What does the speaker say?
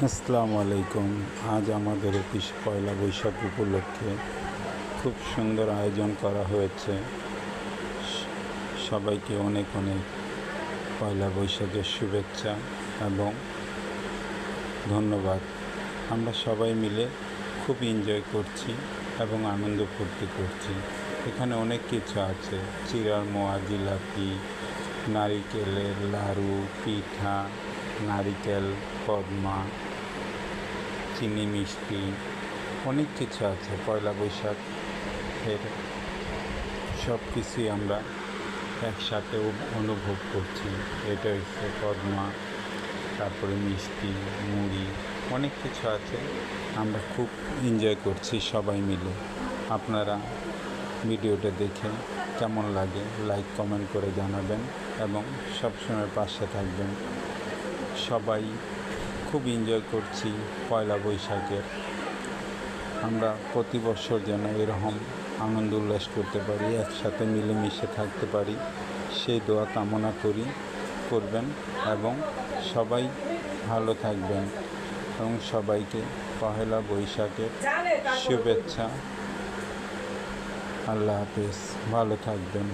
আসসালামু আলাইকুম। আজ আমাদের অফিস পয়লা বৈশাখ উপলক্ষে খুব সুন্দর আয়োজন করা হয়েছে। সবাইকে অনেক অনেক পয়লা বৈশাখের শুভেচ্ছা এবং ধন্যবাদ। আমরা সবাই মিলে খুব এনজয় করছি এবং আনন্দ ফুর্তি করছি। এখানে অনেক কিছু আছে, চিড়ার মোয়া, জিলাপি, নারিকেলের লাড়ু, পিঠা, নারিকেল কদমা, চিনি মিষ্টি, অনেক কিছু আছে। পয়লা বৈশাখের সব কিছুই আমরা একসাথে অনুভব করছি। এটা হচ্ছে কদমা, তারপরে মিষ্টি, মুড়ি, অনেক কিছু আছে। আমরা খুব এনজয় করছি সবাই মিলে। আপনারা ভিডিওটা দেখে কেমন লাগে লাইক কমেন্ট করে জানাবেন এবং সবসময় পাশে থাকবেন। সবাই খুব এনজয় করছি পয়লা বৈশাখের। আমরা প্রতি বছর যেন এরকম আনন্দ উল্লাস করতে পারি, একসাথে মিলেমিশে থাকতে পারি, সেই দোয়া কামনা করবেন এবং সবাই ভালো থাকবেন এবং সবাইকে পয়লা বৈশাখের শুভেচ্ছা। আল্লাহ হাফেজ, ভালো থাকবেন।